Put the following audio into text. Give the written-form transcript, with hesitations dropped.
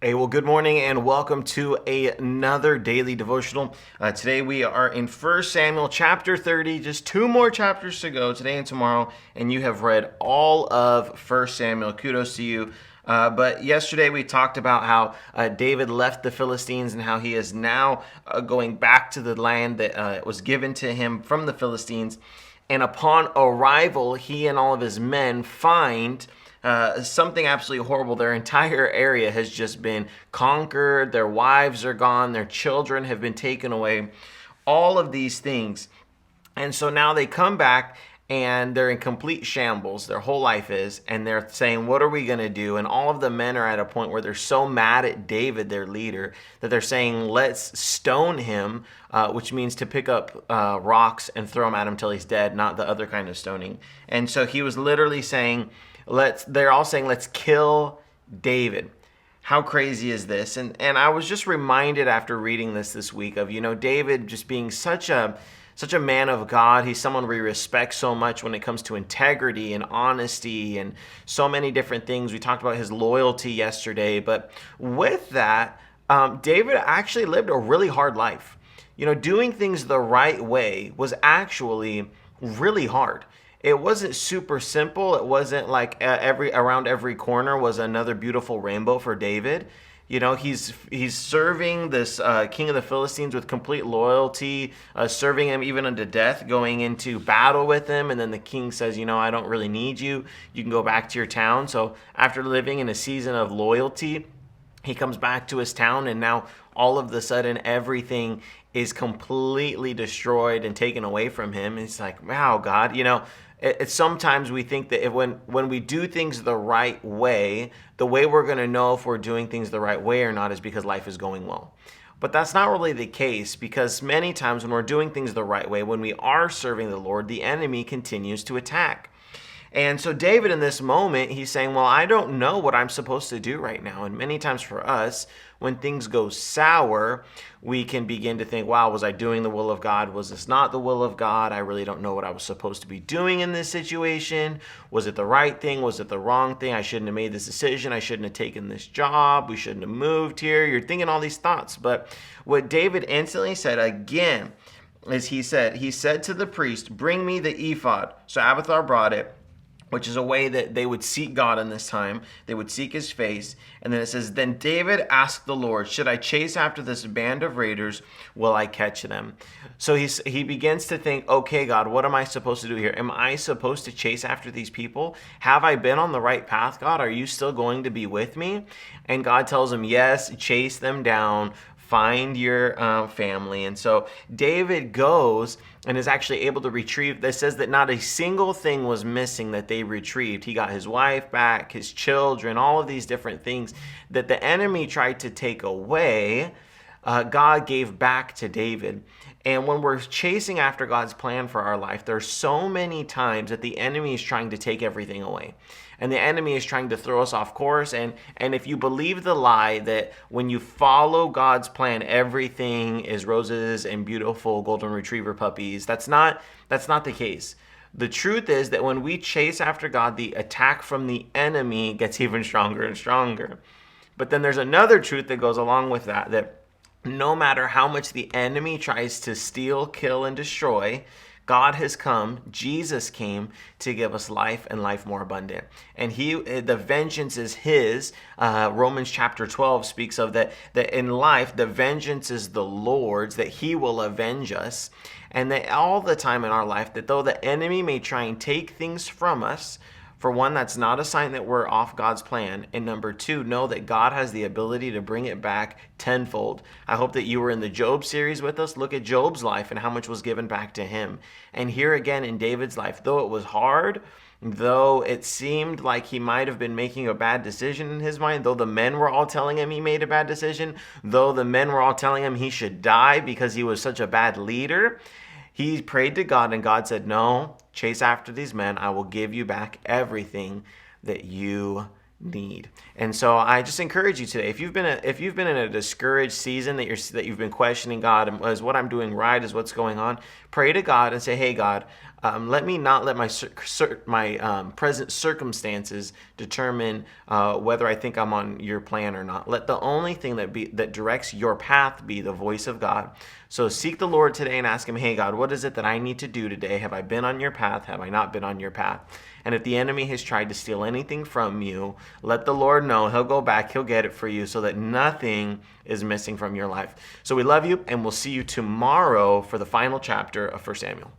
Hey, well, good morning and welcome to another daily devotional. Today we are in 1 Samuel chapter 30, just two more chapters to go today and tomorrow, and you have read all of 1 Samuel. Kudos to you. But yesterday we talked about how David left the Philistines and how he is now going back to the land that was given to him from the Philistines. And upon arrival, he and all of his men find something absolutely horrible. Their entire area has just been conquered. Their wives are gone. Their children have been taken away. All of these things. And so now they come back and they're in complete shambles. Their whole life is. And they're saying, what are we going to do? And all of the men are at a point where they're so mad at David, their leader, that they're saying, let's stone him, which means to pick up rocks and throw him at him till he's dead, not the other kind of stoning. And so he was literally saying, they're all saying, let's kill David. How crazy is this? And I was just reminded after reading this week of, David just being such a man of God. He's someone we respect so much when it comes to integrity and honesty and so many different things. We talked about his loyalty yesterday, but with that, David actually lived a really hard life. Doing things the right way was actually really hard. It wasn't super simple. It wasn't like around every corner was another beautiful rainbow for David. He's serving this king of the Philistines with complete loyalty, serving him even unto death, going into battle with him. And then the king says, I don't really need you. You can go back to your town. So after living in a season of loyalty, he comes back to his town, and now all of a sudden everything is completely destroyed and taken away from him. And it's like, wow, God, it's sometimes we think that when we do things the right way, the way we're going to know if we're doing things the right way or not is because life is going well. But that's not really the case, because many times when we're doing things the right way, when we are serving the Lord, the enemy continues to attack. And so David in this moment, he's saying, well, I don't know what I'm supposed to do right now. And many times for us, when things go sour, we can begin to think, wow, was I doing the will of God? Was this not the will of God? I really don't know what I was supposed to be doing in this situation. Was it the right thing? Was it the wrong thing? I shouldn't have made this decision. I shouldn't have taken this job. We shouldn't have moved here. You're thinking all these thoughts. But what David instantly said again is he said to the priest, bring me the ephod. So Abiathar brought it, which is a way that they would seek God in this time. They would seek his face. And then it says, then David asked the Lord, should I chase after this band of raiders? Will I catch them? So he begins to think, okay, God, what am I supposed to do here? Am I supposed to chase after these people? Have I been on the right path, God? Are you still going to be with me? And God tells him, yes, chase them down. Find your family. And so David goes and is actually able to retrieve. This says that not a single thing was missing that they retrieved. He got his wife back, his children, all of these different things that the enemy tried to take away. God gave back to David. And when we're chasing after God's plan for our life, there's so many times that the enemy is trying to take everything away. And the enemy is trying to throw us off course. And if you believe the lie that when you follow God's plan, everything is roses and beautiful golden retriever puppies, that's not the case. The truth is that when we chase after God, the attack from the enemy gets even stronger and stronger. But then there's another truth that goes along with that no matter how much the enemy tries to steal, kill, and destroy, God has come, Jesus came to give us life and life more abundant. And the vengeance is his. Romans chapter 12 speaks of that in life, the vengeance is the Lord's, that he will avenge us. And that all the time in our life, that though the enemy may try and take things from us, for one, that's not a sign that we're off God's plan. And number two, know that God has the ability to bring it back tenfold. I hope that you were in the Job series with us. Look at Job's life and how much was given back to him. And here again in David's life, though it was hard, though it seemed like he might have been making a bad decision in his mind, though the men were all telling him he made a bad decision, though the men were all telling him he should die because he was such a bad leader, he prayed to God, and God said, no, chase after these men. I will give you back everything that you need. And so I just encourage you today, if you've been in a discouraged season that you've been questioning God, is what I'm doing right, is what's going on, pray to God and say, hey God, Let me not let my present circumstances determine whether I think I'm on your plan or not. Let the only thing that directs your path be the voice of God. So seek the Lord today and ask him, hey, God, what is it that I need to do today? Have I been on your path? Have I not been on your path? And if the enemy has tried to steal anything from you, let the Lord know. He'll go back. He'll get it for you so that nothing is missing from your life. So we love you, and we'll see you tomorrow for the final chapter of 1 Samuel.